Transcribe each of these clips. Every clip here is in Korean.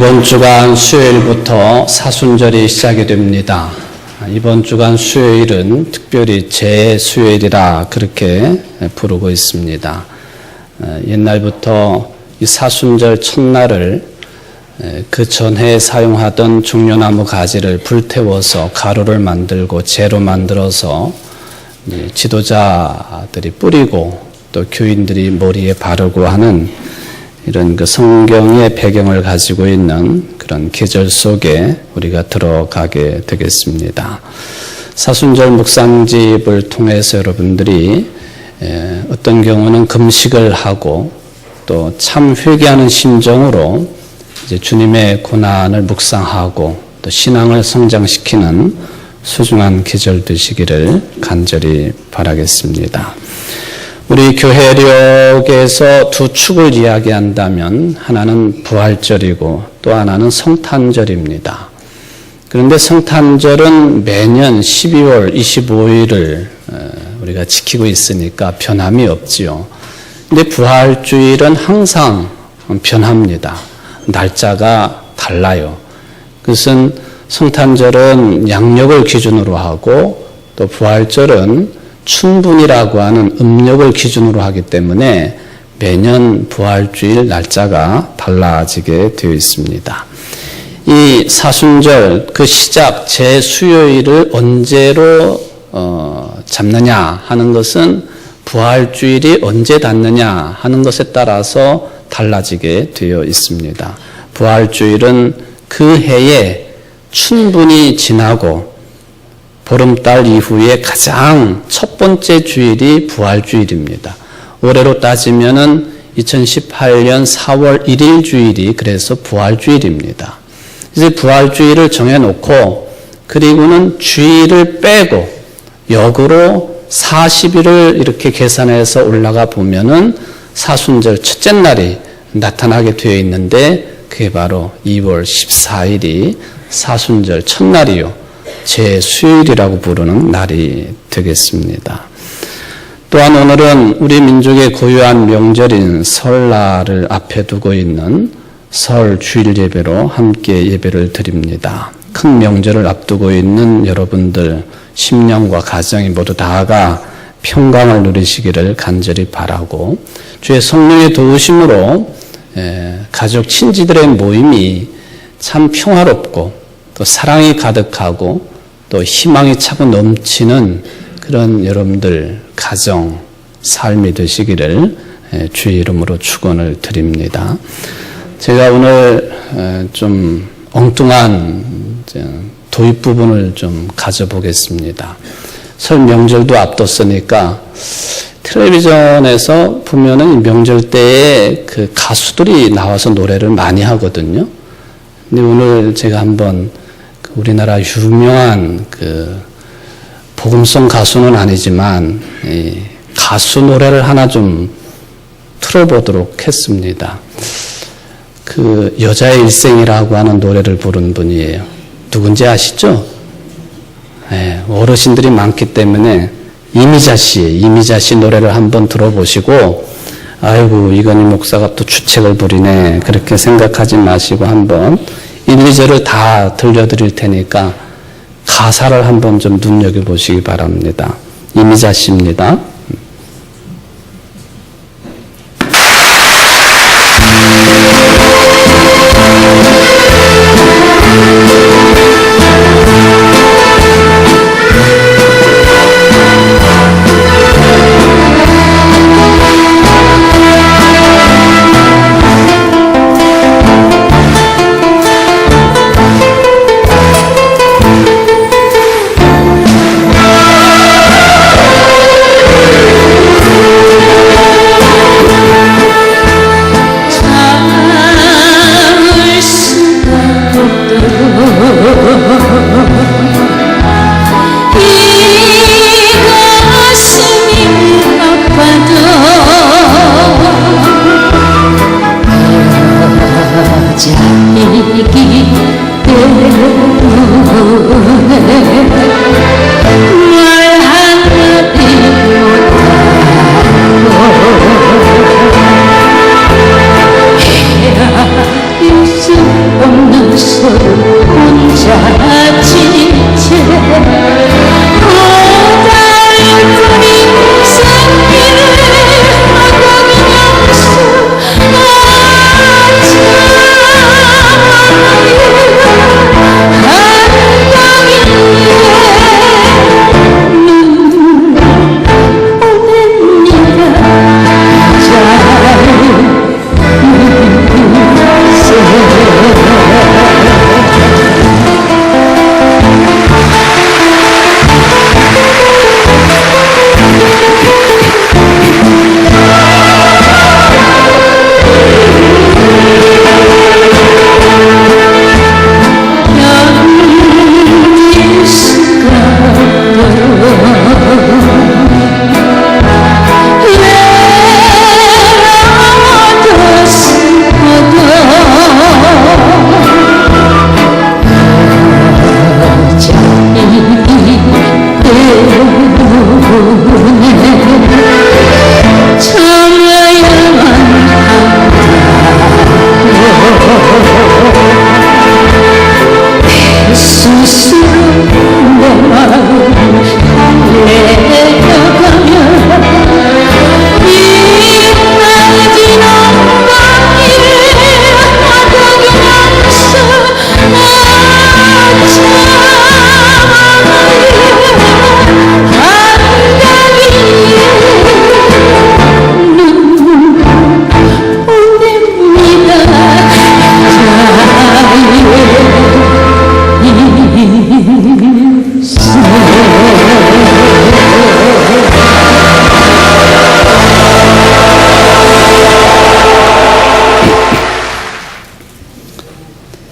이번 주간 수요일부터 사순절이 시작이 됩니다. 이번 주간 수요일은 특별히 제수요일이라 그렇게 부르고 있습니다. 옛날부터 이 사순절 첫날을 그 전해 사용하던 종려나무 가지를 불태워서 가루를 만들고 재로 만들어서 지도자들이 뿌리고 또 교인들이 머리에 바르고 하는 이런 그 성경의 배경을 가지고 있는 그런 계절 속에 우리가 들어가게 되겠습니다. 사순절 묵상집을 통해서 여러분들이 어떤 경우는 금식을 하고 또 참 회개하는 심정으로 이제 주님의 고난을 묵상하고 또 신앙을 성장시키는 소중한 계절 되시기를 간절히 바라겠습니다. 우리 교회력에서 두 축을 이야기한다면 하나는 부활절이고 또 하나는 성탄절입니다. 그런데 성탄절은 매년 12월 25일을 우리가 지키고 있으니까 변함이 없지요. 근데 부활주일은 항상 변합니다. 날짜가 달라요. 그것은 성탄절은 양력을 기준으로 하고 또 부활절은 춘분이라고 하는 음력을 기준으로 하기 때문에 매년 부활주일 날짜가 달라지게 되어 있습니다. 이 사순절 그 시작 제수요일을 언제로 잡느냐 하는 것은 부활주일이 언제 닿느냐 하는 것에 따라서 달라지게 되어 있습니다. 부활주일은 그 해에 춘분이 지나고 보름달 이후에 가장 첫 번째 주일이 부활주일입니다. 올해로 따지면은 2018년 4월 1일 주일이 그래서 부활주일입니다. 이제 부활주일을 정해놓고 그리고는 주일을 빼고 역으로 40일을 이렇게 계산해서 올라가 보면은 사순절 첫째 날이 나타나게 되어 있는데 그게 바로 2월 14일이 사순절 첫날이요. 제수요일이라고 부르는 날이 되겠습니다. 또한 오늘은 우리 민족의 고유한 명절인 설날을 앞에 두고 있는 설 주일 예배로 함께 예배를 드립니다. 큰 명절을 앞두고 있는 여러분들 심령과 가정이 모두 다가 평강을 누리시기를 간절히 바라고 주의 성령의 도우심으로 가족 친지들의 모임이 참 평화롭고 또 사랑이 가득하고 또 희망이 차고 넘치는 그런 여러분들 가정 삶이 되시기를 주의 이름으로 축원을 드립니다. 제가 오늘 좀 엉뚱한 도입 부분을 좀 가져보겠습니다. 설 명절도 앞뒀으니까 텔레비전에서 보면은 명절 때에 그 가수들이 나와서 노래를 많이 하거든요. 근데 오늘 제가 한번 우리나라 유명한 그 복음송 가수는 아니지만 가수 노래를 하나 좀 틀어보도록 했습니다. 그 여자의 일생이라고 하는 노래를 부른 분이에요. 누군지 아시죠? 네, 어르신들이 많기 때문에 이미자 씨 노래를 한번 들어보시고 아이고 이건희 목사가 또 주책을 부리네 그렇게 생각하지 마시고 한번 1, 2절을 다 들려드릴 테니까 가사를 한번 좀 눈여겨보시기 바랍니다. 이미자 씨입니다.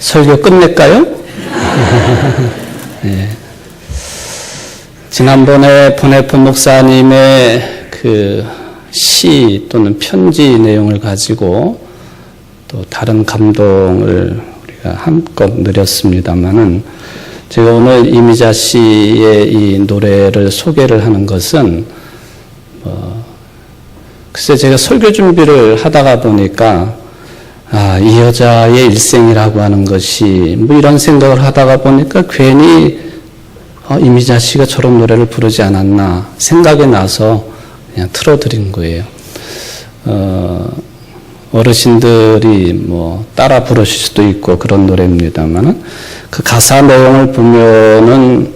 설교 끝낼까요? 네. 지난번에 보네폰 목사님의 그 시 또는 편지 내용을 가지고 또 다른 감동을 우리가 한껏 누렸습니다만은 제가 오늘 이미자 씨의 이 노래를 소개를 하는 것은 글쎄 제가 설교 준비를 하다가 보니까 이 여자의 일생이라고 하는 것이 이런 생각을 하다가 보니까 괜히 이미자 씨가 저런 노래를 부르지 않았나 생각이 나서 그냥 틀어드린 거예요. 어르신들이 따라 부르실 수도 있고 그런 노래입니다만은 그 가사 내용을 보면은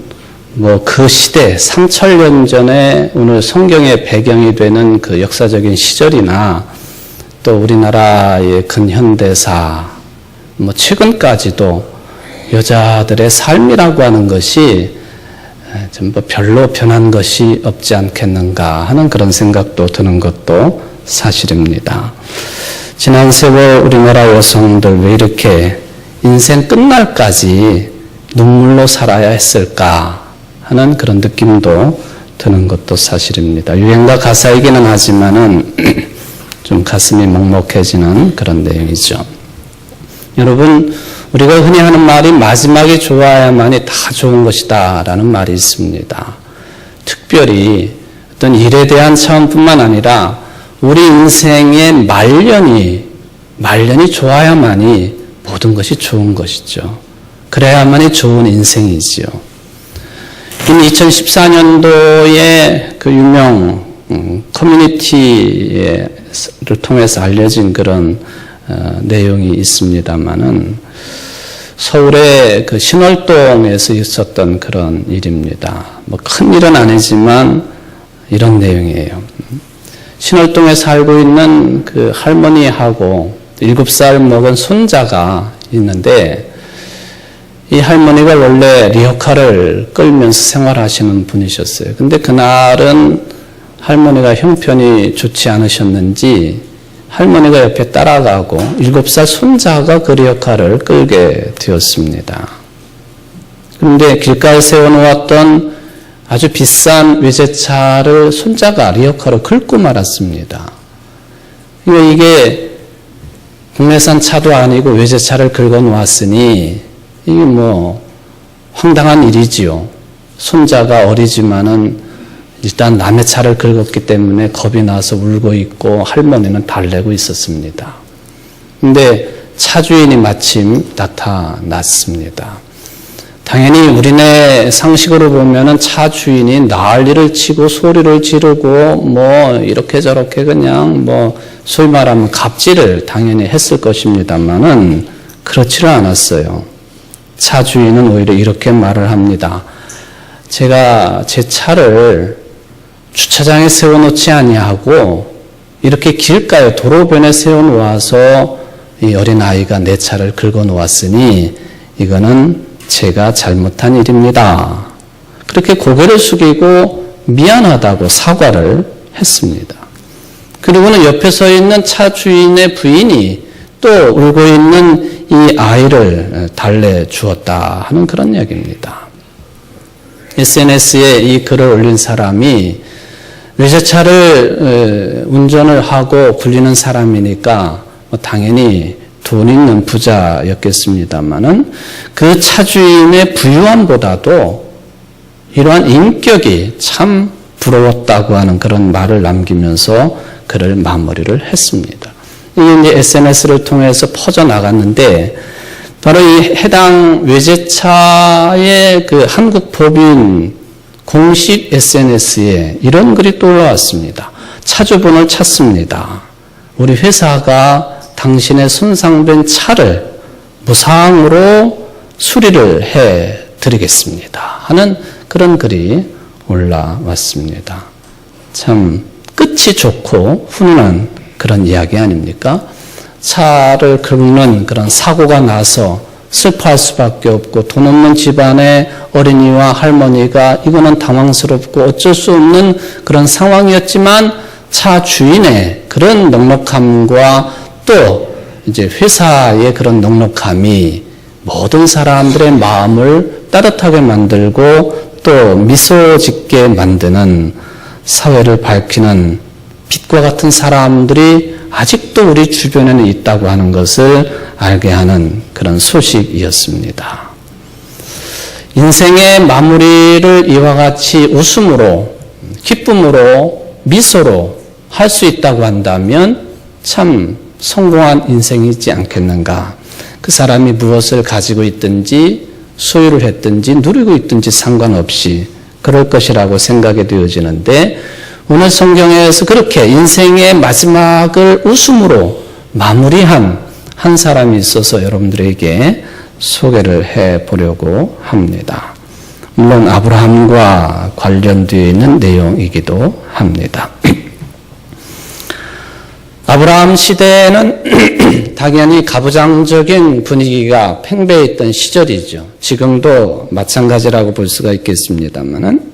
그 시대 3000년 전에 오늘 성경의 배경이 되는 그 역사적인 시절이나 또 우리나라의 근현대사 최근까지도 여자들의 삶이라고 하는 것이 전부 별로 변한 것이 없지 않겠는가 하는 그런 생각도 드는 것도 사실입니다. 지난 세월 우리나라 여성들 왜 이렇게 인생 끝날까지 눈물로 살아야 했을까 하는 그런 느낌도 드는 것도 사실입니다. 유행가 가사이기는 하지만은 좀 가슴이 먹먹해지는 그런 내용이죠. 여러분, 우리가 흔히 하는 말이 마지막이 좋아야만이 다 좋은 것이다 라는 말이 있습니다. 특별히 어떤 일에 대한 차원뿐만 아니라 우리 인생의 말년이 좋아야만이 모든 것이 좋은 것이죠. 그래야만이 좋은 인생이지요. 이미 2014년도에 그 유명 커뮤니티를 통해서 알려진 그런 내용이 있습니다만은 서울의 그 신월동에서 있었던 그런 일입니다. 큰 일은 아니지만 이런 내용이에요. 신월동에 살고 있는 그 할머니하고 7살 먹은 손자가 있는데 이 할머니가 원래 리어카를 끌면서 생활하시는 분이셨어요. 근데 그날은 할머니가 형편이 좋지 않으셨는지 할머니가 옆에 따라가고 7살 손자가 그 리어카를 끌게 되었습니다. 그런데 길가에 세워놓았던 아주 비싼 외제차를 손자가 리어카로 긁고 말았습니다. 이게 국내산 차도 아니고 외제차를 긁어 놓았으니 이게 황당한 일이지요. 손자가 어리지만은 일단 남의 차를 긁었기 때문에 겁이 나서 울고 있고 할머니는 달래고 있었습니다. 근데 차주인이 마침 나타났습니다. 당연히 우리네 상식으로 보면은 차주인이 난리를 치고 소리를 지르고 이렇게 저렇게 그냥 소위 말하면 갑질을 당연히 했을 것입니다만은 그렇지를 않았어요. 차주인은 오히려 이렇게 말을 합니다. 제가 제 차를 주차장에 세워놓지 아니하고 이렇게 길가에 도로변에 세워놓아서 이 어린아이가 내 차를 긁어놓았으니 이거는 제가 잘못한 일입니다. 그렇게 고개를 숙이고 미안하다고 사과를 했습니다. 그리고는 옆에 서 있는 차 주인의 부인이 또 울고 있는 이 아이를 달래주었다 하는 그런 이야기입니다. SNS에 이 글을 올린 사람이 외제차를 운전을 하고 굴리는 사람이니까 당연히 돈 있는 부자였겠습니다만은 그 차주인의 부유함보다도 이러한 인격이 참 부러웠다고 하는 그런 말을 남기면서 글을 마무리를 했습니다. 이게 이제 SNS를 통해서 퍼져나갔는데 바로 이 해당 외제차의 그 한국 법인 공식 SNS에 이런 글이 또 올라왔습니다. 차주분을 찾습니다. 우리 회사가 당신의 손상된 차를 무상으로 수리를 해드리겠습니다 하는 그런 글이 올라왔습니다. 참 끝이 좋고 훈훈한 그런 이야기 아닙니까? 차를 긁는 그런 사고가 나서 슬퍼할 수밖에 없고 돈 없는 집안의 어린이와 할머니가 이거는 당황스럽고 어쩔 수 없는 그런 상황이었지만 차 주인의 그런 넉넉함과 또 이제 회사의 그런 넉넉함이 모든 사람들의 마음을 따뜻하게 만들고 또 미소 짓게 만드는 사회를 밝히는 빛과 같은 사람들이 아직도 우리 주변에는 있다고 하는 것을 알게 하는 그런 소식이었습니다. 인생의 마무리를 이와 같이 웃음으로, 기쁨으로, 미소로 할 수 있다고 한다면 참 성공한 인생이지 않겠는가. 그 사람이 무엇을 가지고 있든지 소유를 했든지 누리고 있든지 상관없이 그럴 것이라고 생각이 되어지는데, 오늘 성경에서 그렇게 인생의 마지막을 웃음으로 마무리한 한 사람이 있어서 여러분들에게 소개를 해보려고 합니다. 물론 아브라함과 관련되어 있는 내용이기도 합니다. 아브라함 시대에는 당연히 가부장적인 분위기가 팽배했던 시절이죠. 지금도 마찬가지라고 볼 수가 있겠습니다만은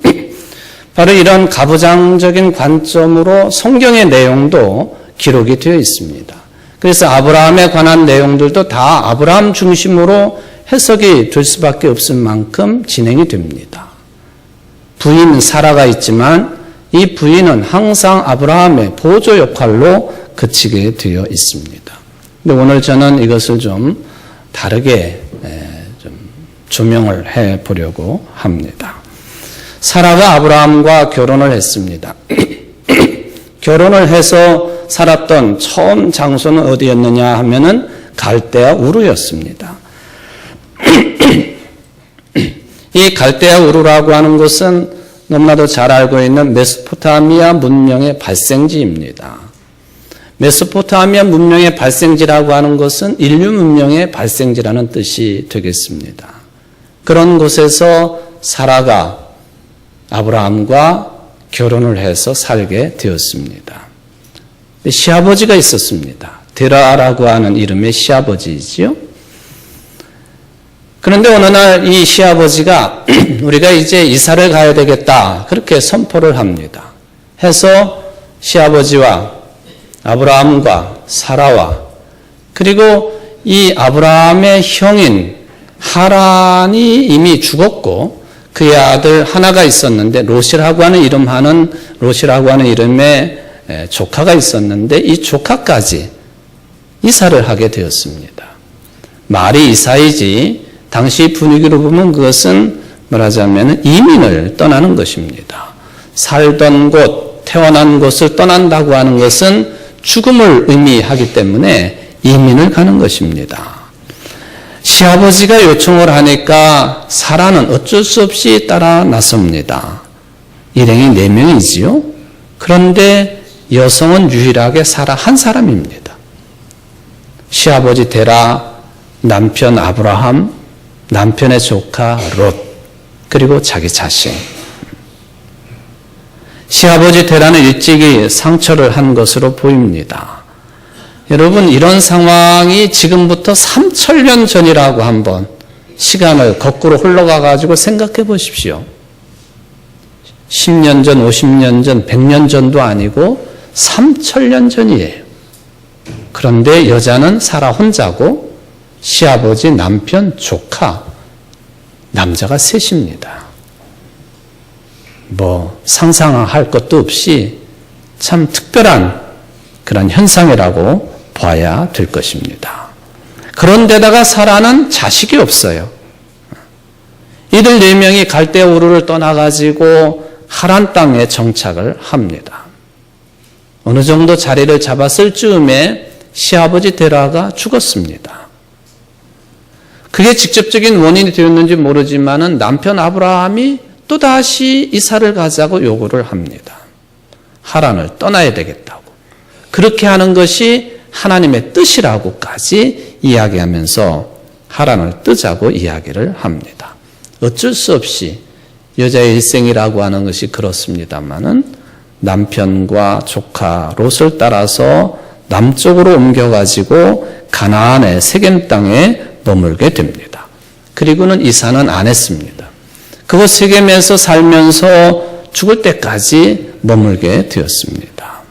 바로 이런 가부장적인 관점으로 성경의 내용도 기록이 되어 있습니다. 그래서 아브라함에 관한 내용들도 다 아브라함 중심으로 해석이 될 수밖에 없을 만큼 진행이 됩니다. 부인 사라가 있지만 이 부인은 항상 아브라함의 보조 역할로 그치게 되어 있습니다. 근데 오늘 저는 이것을 좀 다르게 좀 조명을 해 보려고 합니다. 사라가 아브라함과 결혼을 했습니다. 결혼을 해서 살았던 처음 장소는 어디였느냐 하면은 갈대아 우르였습니다. 이 갈대아 우르라고 하는 것은 너무나도 잘 알고 있는 메소포타미아 문명의 발생지입니다. 메소포타미아 문명의 발생지라고 하는 것은 인류 문명의 발생지라는 뜻이 되겠습니다. 그런 곳에서 사라가 아브라함과 결혼을 해서 살게 되었습니다. 시아버지가 있었습니다. 데라라고 하는 이름의 시아버지이지요. 그런데 어느 날 이 시아버지가 우리가 이제 이사를 가야 되겠다 그렇게 선포를 합니다. 해서 시아버지와 아브라함과 사라와 그리고 이 아브라함의 형인 하란이 이미 죽었고 그의 아들 하나가 있었는데 롯이라고 하는 이름의 조카가 있었는데 이 조카까지 이사를 하게 되었습니다. 말이 이사이지 당시 분위기로 보면 그것은 말하자면 이민을 떠나는 것입니다. 살던 곳, 태어난 곳을 떠난다고 하는 것은 죽음을 의미하기 때문에 이민을 가는 것입니다. 시아버지가 요청을 하니까 사라는 어쩔 수 없이 따라 나섭니다. 일행이 4명이지요. 그런데 여성은 유일하게 사라 한 사람입니다. 시아버지 데라, 남편 아브라함, 남편의 조카 롯, 그리고 자기 자신. 시아버지 데라는 일찍이 상처를 한 것으로 보입니다. 여러분, 이런 상황이 지금부터 3000년 전이라고 한번 시간을 거꾸로 흘러가 가지고 생각해 보십시오. 10년 전, 50년 전, 100년 전도 아니고 3000년 전이에요. 그런데 여자는 사라 혼자고 시아버지, 남편, 조카, 남자가 셋입니다. 상상할 것도 없이 참 특별한 그런 현상이라고 봐야 될 것입니다. 그런데다가 사라는 자식이 없어요. 이들 4명이 갈대아 우르를 떠나가지고 하란 땅에 정착을 합니다. 어느 정도 자리를 잡았을 즈음에 시아버지 데라가 죽었습니다. 그게 직접적인 원인이 되었는지 모르지만은 남편 아브라함이 또다시 이사를 가자고 요구를 합니다. 하란을 떠나야 되겠다고. 그렇게 하는 것이 하나님의 뜻이라고까지 이야기하면서 하란을 뜨자고 이야기를 합니다. 어쩔 수 없이 여자의 일생이라고 하는 것이 그렇습니다만은 남편과 조카 롯을 따라서 남쪽으로 옮겨가지고 가나안의 세겜 땅에 머물게 됩니다. 그리고는 이사는 안 했습니다. 그곳 세겜에서 살면서 죽을 때까지 머물게 되었습니다.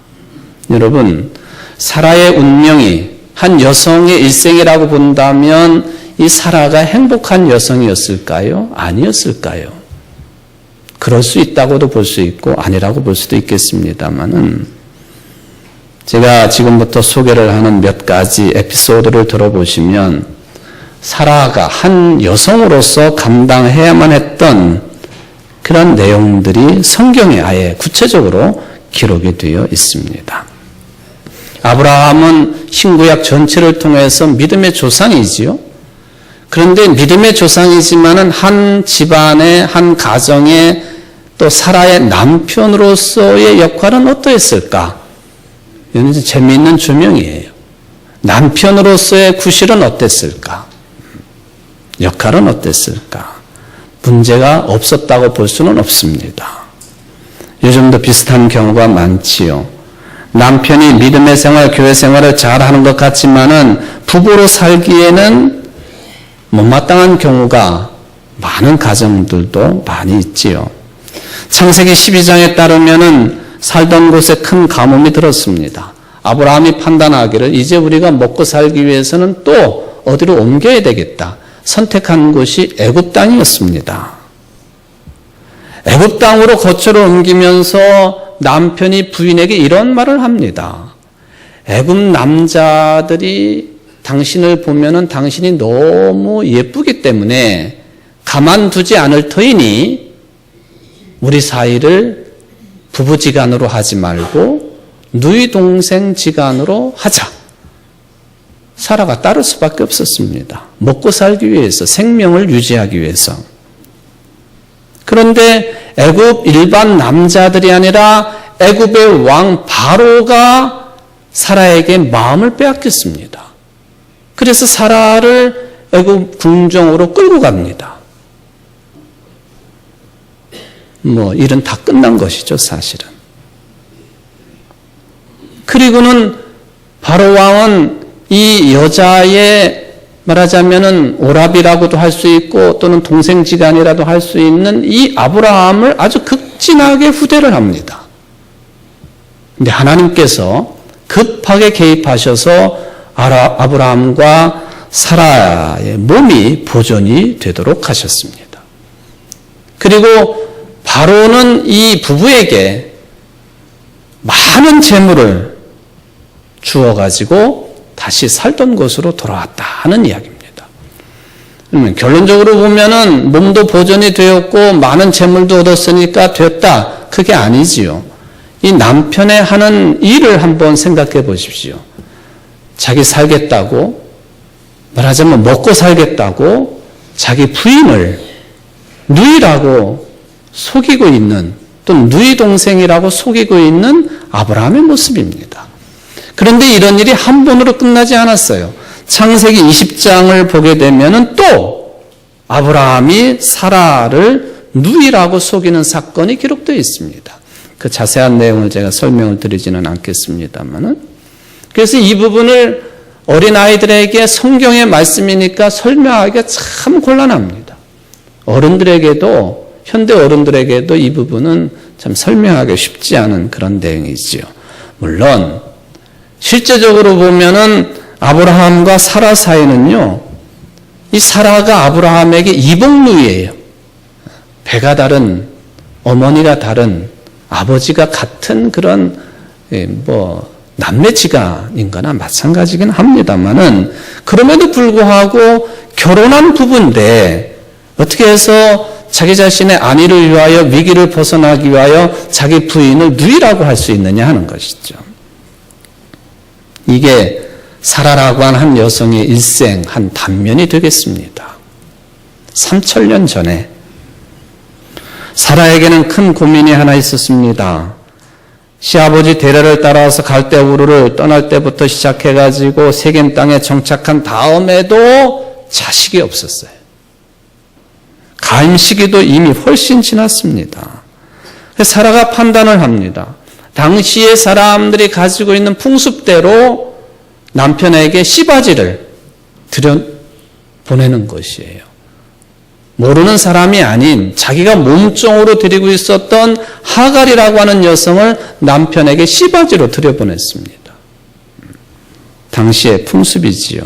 여러분, 사라의 운명이 한 여성의 일생이라고 본다면 이 사라가 행복한 여성이었을까요? 아니었을까요? 그럴 수 있다고도 볼 수 있고 아니라고 볼 수도 있겠습니다만은 제가 지금부터 소개를 하는 몇 가지 에피소드를 들어보시면 사라가 한 여성으로서 감당해야만 했던 그런 내용들이 성경에 아예 구체적으로 기록이 되어 있습니다. 아브라함은 신구약 전체를 통해서 믿음의 조상이지요. 그런데 믿음의 조상이지만은 한 집안의 한 가정의 또 사라의 남편으로서의 역할은 어떠했을까? 이건 재미있는 조명이에요. 남편으로서의 구실은 어땠을까? 역할은 어땠을까? 문제가 없었다고 볼 수는 없습니다. 요즘도 비슷한 경우가 많지요. 남편이 믿음의 생활, 교회 생활을 잘하는 것 같지만은 부부로 살기에는 못마땅한 경우가 많은 가정들도 많이 있지요. 창세기 12장에 따르면은 살던 곳에 큰 가뭄이 들었습니다. 아브라함이 판단하기를 이제 우리가 먹고 살기 위해서는 또 어디로 옮겨야 되겠다. 선택한 곳이 애굽 땅이었습니다. 애굽 땅으로 거처를 옮기면서 남편이 부인에게 이런 말을 합니다. 애굽 남자들이 당신을 보면은 당신이 너무 예쁘기 때문에 가만두지 않을 터이니 우리 사이를 부부지간으로 하지 말고 누이 동생 지간으로 하자. 사라가 따를 수밖에 없었습니다. 먹고 살기 위해서, 생명을 유지하기 위해서. 그런데 애굽 일반 남자들이 아니라 애굽의 왕 바로가 사라에게 마음을 빼앗겼습니다. 그래서 사라를 애굽 궁정으로 끌고 갑니다. 일은 다 끝난 것이죠, 사실은. 그리고는 바로 왕은 이 여자의 말하자면은 오라비라고도 할 수 있고 또는 동생지간이라도 할 수 있는 이 아브라함을 아주 극진하게 후대를 합니다. 근데 하나님께서 급하게 개입하셔서 아브라함과 사라의 몸이 보존이 되도록 하셨습니다. 그리고 바로는 이 부부에게 많은 재물을 주어가지고 다시 살던 곳으로 돌아왔다 하는 이야기입니다. 그러면 결론적으로 보면은 몸도 보존이 되었고 많은 재물도 얻었으니까 됐다. 그게 아니지요. 이 남편의 하는 일을 한번 생각해 보십시오. 자기 살겠다고, 말하자면 먹고 살겠다고 자기 부인을 누이라고 속이고 있는, 또 누이 동생이라고 속이고 있는 아브라함의 모습입니다. 그런데 이런 일이 한 번으로 끝나지 않았어요. 창세기 20장을 보게 되면은 또 아브라함이 사라를 누이라고 속이는 사건이 기록되어 있습니다. 그 자세한 내용을 제가 설명을 드리지는 않겠습니다만은. 그래서 이 부분을 어린아이들에게 성경의 말씀이니까 설명하기가 참 곤란합니다. 어른들에게도, 현대 어른들에게도 이 부분은 참 설명하기 쉽지 않은 그런 내용이지요. 물론 실제적으로 보면은 아브라함과 사라 사이는요, 이 사라가 아브라함에게 이복누이예요. 배가 다른, 어머니가 다른, 아버지가 같은 그런 남매지간인 거나 마찬가지긴 합니다만은, 그럼에도 불구하고 결혼한 부부인데 어떻게 해서 자기 자신의 안위를 위하여, 위기를 벗어나기 위하여 자기 부인을 누이라고 할 수 있느냐 하는 것이죠. 이게 사라라고 하는 한 여성의 일생 한 단면이 되겠습니다. 3000년 전에 사라에게는 큰 고민이 하나 있었습니다. 시아버지 데라를 따라서 갈대우르를 떠날 때부터 시작해가지고 세겜 땅에 정착한 다음에도 자식이 없었어요. 가임 시기도 이미 훨씬 지났습니다. 사라가 판단을 합니다. 당시의 사람들이 가지고 있는 풍습대로 남편에게 씨바지를 들여보내는 것이에요. 모르는 사람이 아닌 자기가 몸종으로 데리고 있었던 하갈이라고 하는 여성을 남편에게 씨바지로 들여보냈습니다. 당시의 풍습이지요.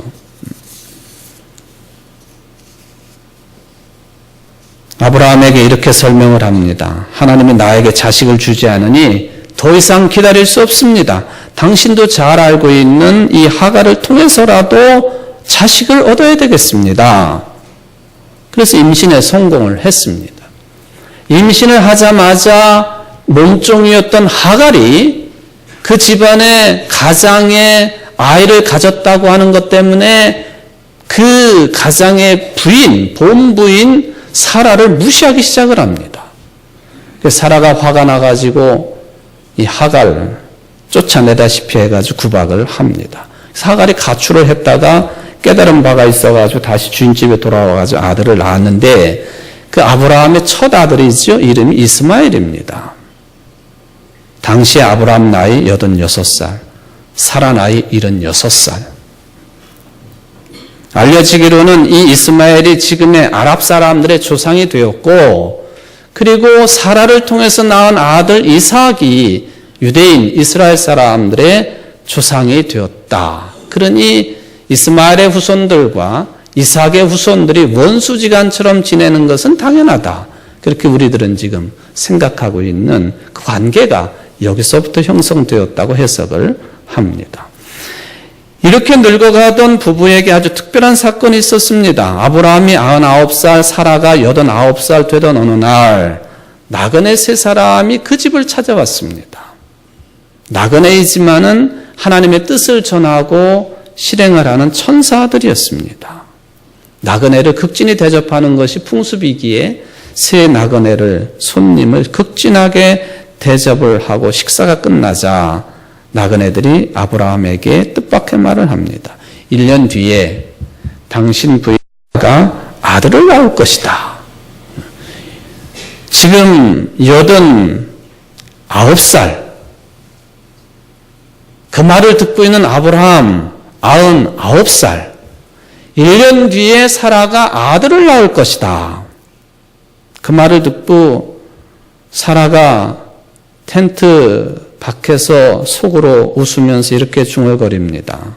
아브라함에게 이렇게 설명을 합니다. 하나님이 나에게 자식을 주지 않으니 더 이상 기다릴 수 없습니다. 당신도 잘 알고 있는 이 하갈을 통해서라도 자식을 얻어야 되겠습니다. 그래서 임신에 성공을 했습니다. 임신을 하자마자 몸종이었던 하갈이 그 집안의 가장의 아이를 가졌다고 하는 것 때문에 그 가장의 부인, 본부인 사라를 무시하기 시작을 합니다. 사라가 화가 나가지고 이 하갈을 쫓아내다시피 해가지고 구박을 합니다. 하갈이 가출을 했다가 깨달은 바가 있어가지고 다시 주인집에 돌아와가지고 아들을 낳았는데 그 아브라함의 첫 아들이죠. 이름이 이스마엘입니다. 당시 아브라함 나이 86살, 사라 나이 76살. 알려지기로는 이 이스마엘이 지금의 아랍 사람들의 조상이 되었고, 그리고 사라를 통해서 낳은 아들 이삭이 유대인 이스라엘 사람들의 조상이 되었다. 그러니 이스마엘의 후손들과 이삭의 후손들이 원수지간처럼 지내는 것은 당연하다. 그렇게 우리들은 지금 생각하고 있는 그 관계가 여기서부터 형성되었다고 해석을 합니다. 이렇게 늙어가던 부부에게 아주 특별한 사건이 있었습니다. 아브라함이 99살, 사라가 89살 되던 어느 날 나그네 세 사람이 그 집을 찾아왔습니다. 나그네이지만은 하나님의 뜻을 전하고 실행을 하는 천사들이었습니다. 나그네를 극진히 대접하는 것이 풍습이기에 새 나그네를 손님을 극진하게 대접을 하고 식사가 끝나자 나그네들이 아브라함에게 뜻밖의 말을 합니다. 1년 뒤에 당신 부인가 아들을 낳을 것이다. 지금 89살. 그 말을 듣고 있는 아브라함 99살. 1년 뒤에 사라가 아들을 낳을 것이다. 그 말을 듣고 사라가 텐트 밖에서 속으로 웃으면서 이렇게 중얼거립니다.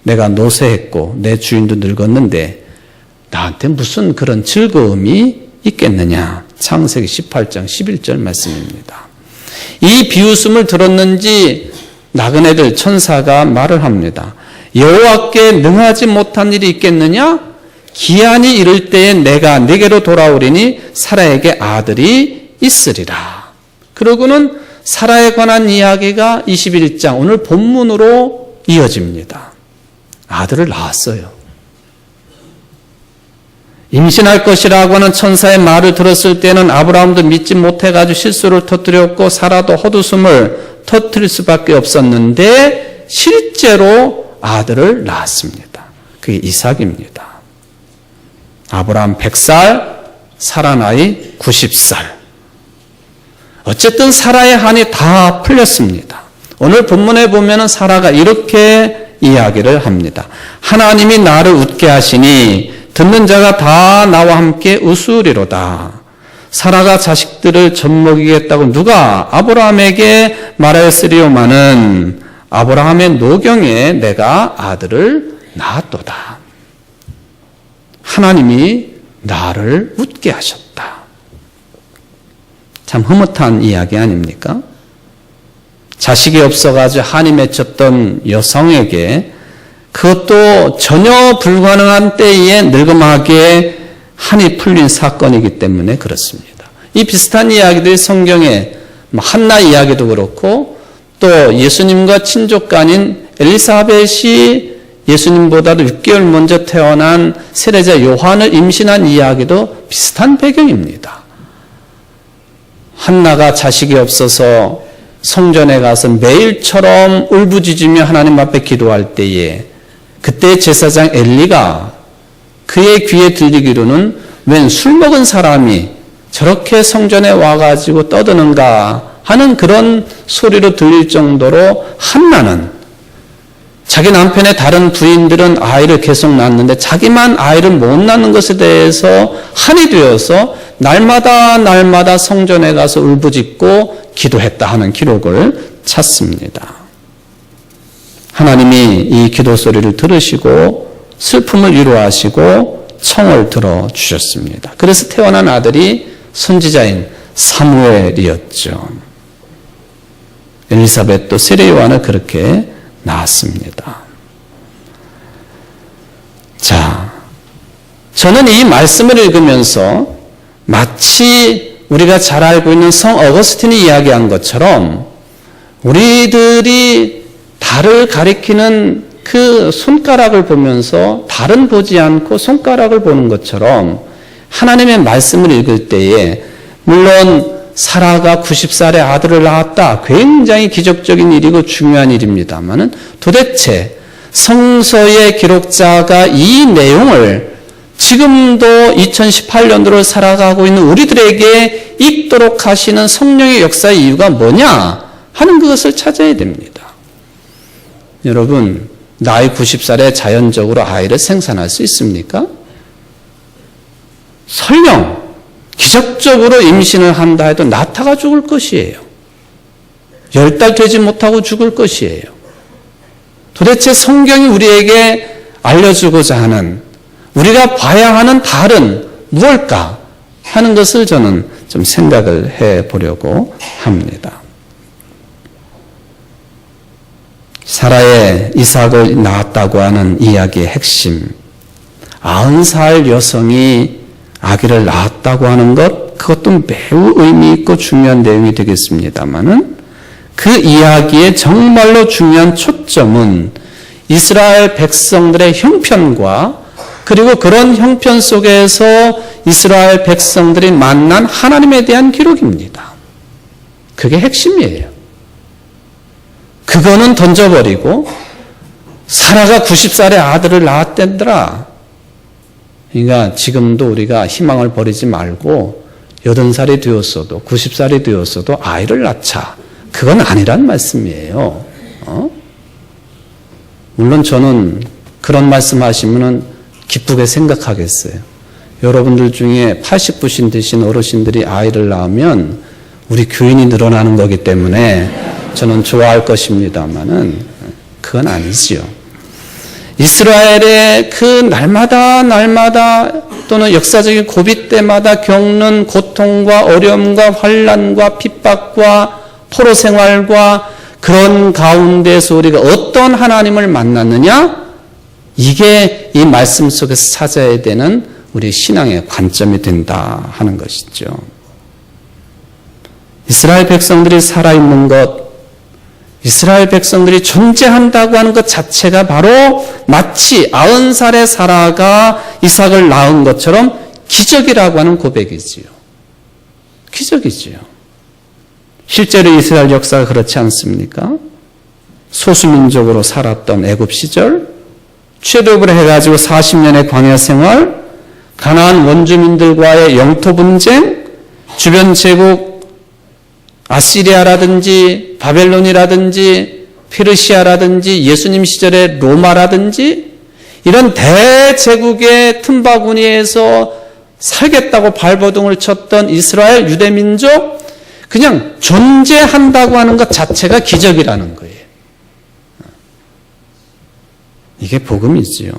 내가 노쇠했고 내 주인도 늙었는데 나한테 무슨 그런 즐거움이 있겠느냐. 창세기 18장 11절 말씀입니다. 이 비웃음을 들었는지 나그네들 천사가 말을 합니다. 여호와께 능하지 못한 일이 있겠느냐? 기한이 이를 때에 내가 네게로 돌아오리니 사라에게 아들이 있으리라. 그러고는 사라에 관한 이야기가 21장 오늘 본문으로 이어집니다. 아들을 낳았어요. 임신할 것이라고 하는 천사의 말을 들었을 때는 아브라함도 믿지 못해가지고 실수를 터뜨렸고 사라도 헛웃음을 터뜨릴 수밖에 없었는데 실제로 아들을 낳았습니다. 그게 이삭입니다. 아브라함 100살, 사라 나이 90살. 어쨌든 사라의 한이 다 풀렸습니다. 오늘 본문에 보면은 사라가 이렇게 이야기를 합니다. 하나님이 나를 웃게 하시니 듣는 자가 다 나와 함께 웃으리로다. 사라가 자식들을 젖먹이겠다고 누가 아브라함에게 말하였으리오마는 아브라함의 노경에 내가 아들을 낳았도다. 하나님이 나를 웃게 하셨다. 참 흐뭇한 이야기 아닙니까? 자식이 없어가지고 한이 맺혔던 여성에게 그것도 전혀 불가능한 때에 늙음하게 한이 풀린 사건이기 때문에 그렇습니다. 이 비슷한 이야기들이 성경에 한나 이야기도 그렇고 또 예수님과 친족간인 엘리사벳이 예수님보다도 6개월 먼저 태어난 세례자 요한을 임신한 이야기도 비슷한 배경입니다. 한나가 자식이 없어서 성전에 가서 매일처럼 울부짖으며 하나님 앞에 기도할 때에 그때 제사장 엘리가 그의 귀에 들리기로는 웬 술 먹은 사람이 저렇게 성전에 와가지고 떠드는가 하는 그런 소리로 들릴 정도로 한나는 자기 남편의 다른 부인들은 아이를 계속 낳았는데 자기만 아이를 못 낳는 것에 대해서 한이 되어서 날마다 성전에 가서 울부짖고 기도했다 하는 기록을 찾습니다. 하나님이 이 기도 소리를 들으시고 슬픔을 위로하시고 청을 들어주셨습니다. 그래서 태어난 아들이 선지자인 사무엘이었죠. 엘리사벳도 세례 요한을 그렇게 낳았습니다. 자, 저는 이 말씀을 읽으면서 마치 우리가 잘 알고 있는 성 어거스틴이 이야기한 것처럼 우리들이 달을 가리키는 그 손가락을 보면서 달은 보지 않고 손가락을 보는 것처럼 하나님의 말씀을 읽을 때에 물론 사라가 90살에 아들을 낳았다. 굉장히 기적적인 일이고 중요한 일입니다만은 도대체 성서의 기록자가 이 내용을 지금도 2018년도를 살아가고 있는 우리들에게 읽도록 하시는 성령의 역사의 이유가 뭐냐 하는 그것을 찾아야 됩니다. 여러분, 나이 90살에 자연적으로 아이를 생산할 수 있습니까? 설령 기적적으로 임신을 한다 해도 낳다가 죽을 것이에요. 10달 되지 못하고 죽을 것이에요. 도대체 성경이 우리에게 알려주고자 하는, 우리가 봐야 하는 달은 무엇일까 하는 것을 저는 좀 생각을 해보려고 합니다. 사라의 이삭을 낳았다고 하는 이야기의 핵심, 90살 여성이 아기를 낳았다고 하는 것, 그것도 매우 의미 있고 중요한 내용이 되겠습니다마는 그 이야기의 정말로 중요한 초점은 이스라엘 백성들의 형편과 그리고 그런 형편 속에서 이스라엘 백성들이 만난 하나님에 대한 기록입니다. 그게 핵심이에요. 그거는 던져버리고 사라가 90살에 아들을 낳았댔더라. 그러니까 지금도 우리가 희망을 버리지 말고 80살이 되었어도 90살이 되었어도 아이를 낳자. 그건 아니란 말씀이에요. 물론 저는 그런 말씀하시면 기쁘게 생각하겠어요. 여러분들 중에 80부신 되신 어르신들이 아이를 낳으면 우리 교인이 늘어나는 거기 때문에 저는 좋아할 것입니다만은 그건 아니지요. 이스라엘의 그 날마다 또는 역사적인 고비 때마다 겪는 고통과 어려움과 환난과 핍박과 포로 생활과 그런 가운데서 우리가 어떤 하나님을 만났느냐? 이게 이 말씀 속에서 찾아야 되는 우리 신앙의 관점이 된다 하는 것이죠. 이스라엘 백성들이 살아있는 것, 이스라엘 백성들이 존재한다고 하는 것 자체가 바로 마치 90살의 사라가 이삭을 낳은 것처럼 기적이라고 하는 고백이지요. 기적이지요. 실제로 이스라엘 역사가 그렇지 않습니까? 소수민족으로 살았던 애굽 시절, 취업을 해가지고 40년의 광야 생활, 가나안 원주민들과의 영토 분쟁, 주변 제국 아시리아라든지 바벨론이라든지 페르시아라든지 예수님 시절의 로마라든지 이런 대제국의 틈바구니에서 살겠다고 발버둥을 쳤던 이스라엘 유대민족, 그냥 존재한다고 하는 것 자체가 기적이라는 거예요. 이게 복음이지요.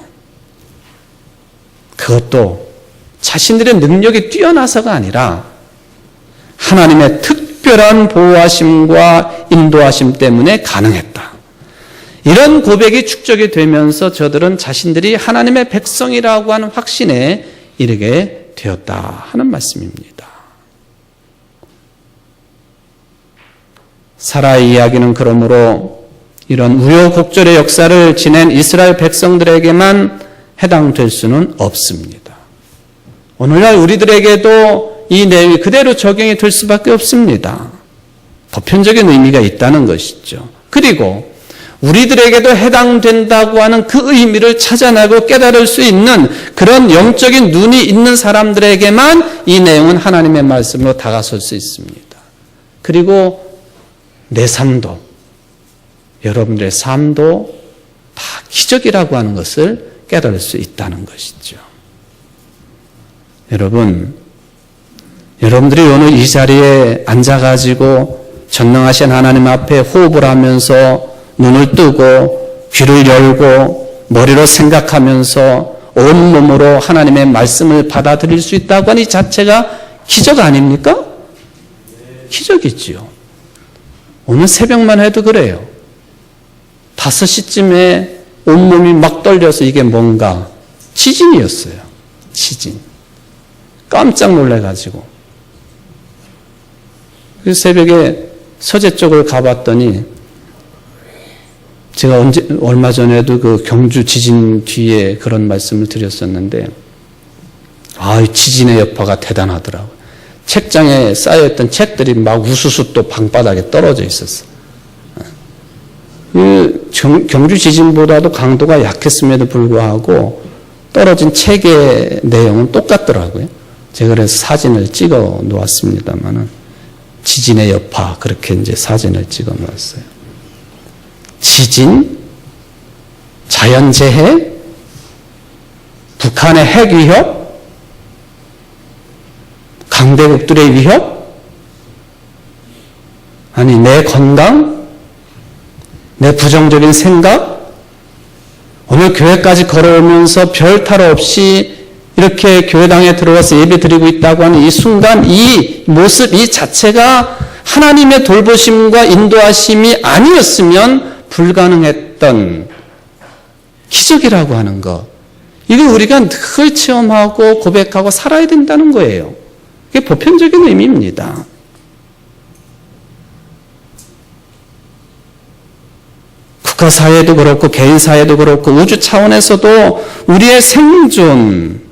그것도 자신들의 능력이 뛰어나서가 아니라 하나님의 특별한 보호하심과 인도하심 때문에 가능했다. 이런 고백이 축적이 되면서 저들은 자신들이 하나님의 백성이라고 하는 확신에 이르게 되었다 하는 말씀입니다. 사라의 이야기는 그러므로 이런 우여곡절의 역사를 지낸 이스라엘 백성들에게만 해당될 수는 없습니다. 오늘날 우리들에게도 이 내용이 그대로 적용이 될 수밖에 없습니다. 보편적인 의미가 있다는 것이죠. 그리고 우리들에게도 해당된다고 하는 그 의미를 찾아내고 깨달을 수 있는 그런 영적인 눈이 있는 사람들에게만 이 내용은 하나님의 말씀으로 다가설 수 있습니다. 그리고 내 삶도, 여러분들의 삶도 다 기적이라고 하는 것을 깨달을 수 있다는 것이죠. 여러분들이 오늘 이 자리에 앉아가지고 전능하신 하나님 앞에 호흡을 하면서 눈을 뜨고 귀를 열고 머리로 생각하면서 온몸으로 하나님의 말씀을 받아들일 수 있다고 하는 이 자체가 기적 아닙니까? 기적이지요. 오늘 새벽만 해도 그래요. 5시쯤에 온몸이 막 떨려서 이게 뭔가 지진이었어요. 지진. 깜짝 놀래가지고. 그래서 새벽에 서재 쪽을 가봤더니 제가 얼마 전에도 그 경주 지진 뒤에 그런 말씀을 드렸었는데 지진의 여파가 대단하더라고요. 책장에 쌓여있던 책들이 막 우수수 또 방바닥에 떨어져 있었어. 경주 지진보다도 강도가 약했음에도 불구하고 떨어진 책의 내용은 똑같더라고요. 제가 그래서 사진을 찍어 놓았습니다만은 지진의 여파 그렇게 이제 사진을 찍어 놓았어요. 지진, 자연재해, 북한의 핵 위협, 강대국들의 위협, 아니 내 건강, 내 부정적인 생각, 오늘 교회까지 걸어오면서 별 탈 없이 이렇게 교회당에 들어가서 예배 드리고 있다고 하는 이 순간, 이 모습, 이 자체가 하나님의 돌보심과 인도하심이 아니었으면 불가능했던 기적이라고 하는 것. 이거 우리가 늘 체험하고 고백하고 살아야 된다는 거예요. 이게 보편적인 의미입니다. 국가 사회도 그렇고 개인 사회도 그렇고 우주 차원에서도 우리의 생존,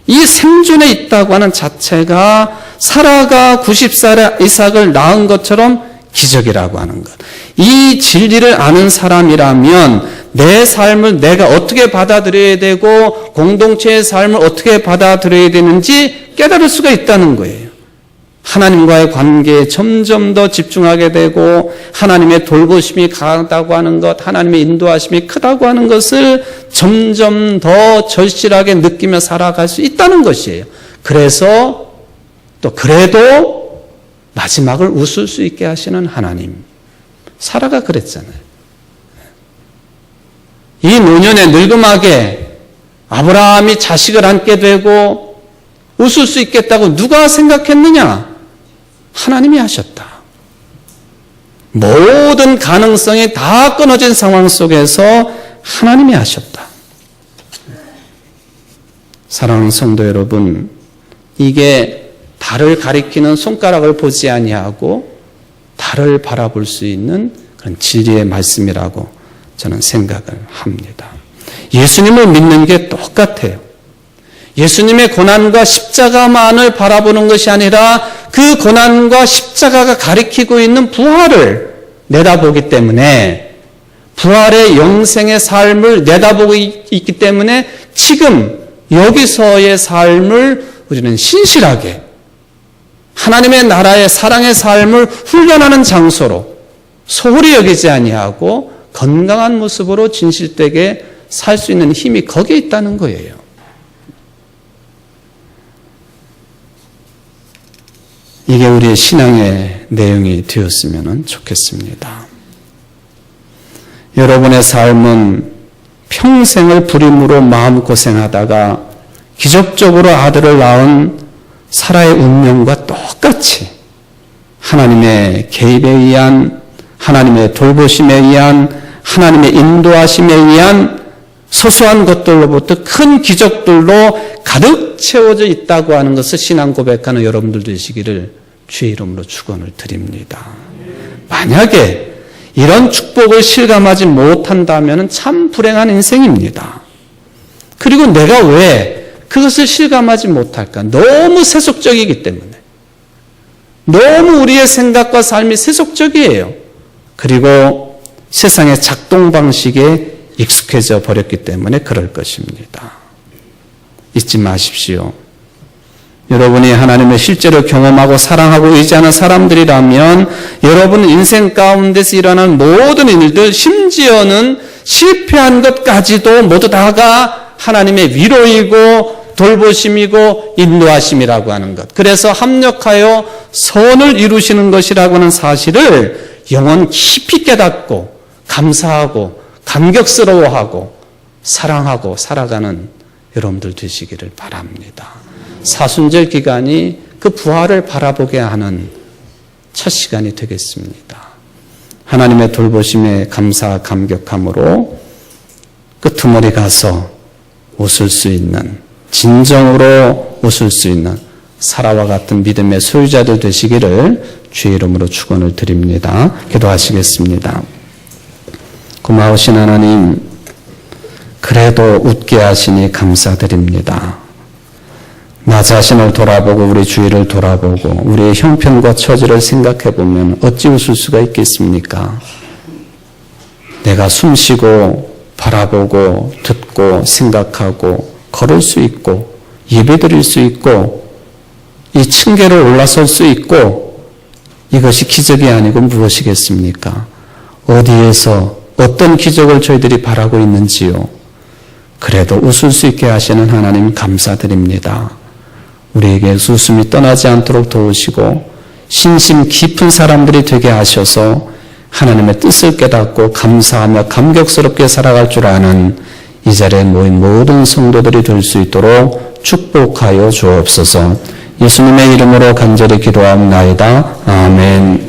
이 생존에 있다고 하는 자체가 사라가 90살 이삭을 낳은 것처럼 기적이라고 하는 것. 이 진리를 아는 사람이라면 내 삶을 내가 어떻게 받아들여야 되고 공동체의 삶을 어떻게 받아들여야 되는지 깨달을 수가 있다는 거예요. 하나님과의 관계에 점점 더 집중하게 되고 하나님의 돌보심이 강하다고 하는 것, 하나님의 인도하심이 크다고 하는 것을 점점 더 절실하게 느끼며 살아갈 수 있다는 것이에요. 그래서 또 그래도 마지막을 웃을 수 있게 하시는 하나님. 사라가 그랬잖아요. 이 노년의 늙음하게 아브라함이 자식을 안게 되고 웃을 수 있겠다고 누가 생각했느냐? 하나님이 하셨다. 모든 가능성이 다 끊어진 상황 속에서 하나님이 하셨다. 사랑하는 성도 여러분, 이게 달을 가리키는 손가락을 보지 아니하고 달을 바라볼 수 있는 그런 진리의 말씀이라고 저는 생각을 합니다. 예수님을 믿는 게 똑같아요. 예수님의 고난과 십자가만을 바라보는 것이 아니라 그 고난과 십자가가 가리키고 있는 부활을 내다보기 때문에 부활의 영생의 삶을 내다보고 있기 때문에 지금 여기서의 삶을 우리는 신실하게 하나님의 나라의 사랑의 삶을 훈련하는 장소로 소홀히 여기지 아니하고 건강한 모습으로 진실되게 살 수 있는 힘이 거기에 있다는 거예요. 이게 우리의 신앙의 내용이 되었으면 좋겠습니다. 여러분의 삶은 평생을 불임으로 마음고생하다가 기적적으로 아들을 낳은 사라의 운명과 똑같이 하나님의 개입에 의한, 하나님의 돌보심에 의한, 하나님의 인도하심에 의한 소소한 것들로부터 큰 기적들로 가득 채워져 있다고 하는 것을 신앙 고백하는 여러분들 되시기를 주의 이름으로 축원을 드립니다. 만약에 이런 축복을 실감하지 못한다면 참 불행한 인생입니다. 그리고 내가 왜 그것을 실감하지 못할까? 너무 세속적이기 때문에. 너무 우리의 생각과 삶이 세속적이에요. 그리고 세상의 작동 방식에 익숙해져 버렸기 때문에 그럴 것입니다. 잊지 마십시오. 여러분이 하나님을 실제로 경험하고 사랑하고 의지하는 사람들이라면 여러분 인생 가운데서 일어나는 모든 일들, 심지어는 실패한 것까지도 모두 다가 하나님의 위로이고 돌보심이고 인도하심이라고 하는 것. 그래서 합력하여 선을 이루시는 것이라고 하는 사실을 영혼 깊이 깨닫고 감사하고 감격스러워하고 사랑하고 살아가는 여러분들 되시기를 바랍니다. 사순절 기간이 그 부활을 바라보게 하는 첫 시간이 되겠습니다. 하나님의 돌보심에 감사 감격함으로 끄트머리 가서 웃을 수 있는, 진정으로 웃을 수 있는 사라와 같은 믿음의 소유자들 되시기를 주의 이름으로 축원을 드립니다. 기도하시겠습니다. 고마우신 하나님, 그래도 웃게 하시니 감사드립니다. 나 자신을 돌아보고 우리 주위를 돌아보고 우리의 형편과 처지를 생각해 보면 어찌 웃을 수가 있겠습니까? 내가 숨쉬고 바라보고 듣고 생각하고 걸을 수 있고 예배드릴 수 있고 이 층계를 올라설 수 있고 이것이 기적이 아니고 무엇이겠습니까? 어디에서 어떤 기적을 저희들이 바라고 있는지요. 그래도 웃을 수 있게 하시는 하나님 감사드립니다. 우리에게 웃음이 떠나지 않도록 도우시고 신심 깊은 사람들이 되게 하셔서 하나님의 뜻을 깨닫고 감사하며 감격스럽게 살아갈 줄 아는 이 자리에 모인 모든 성도들이 될 수 있도록 축복하여 주옵소서. 예수님의 이름으로 간절히 기도하옵나이다. 아멘.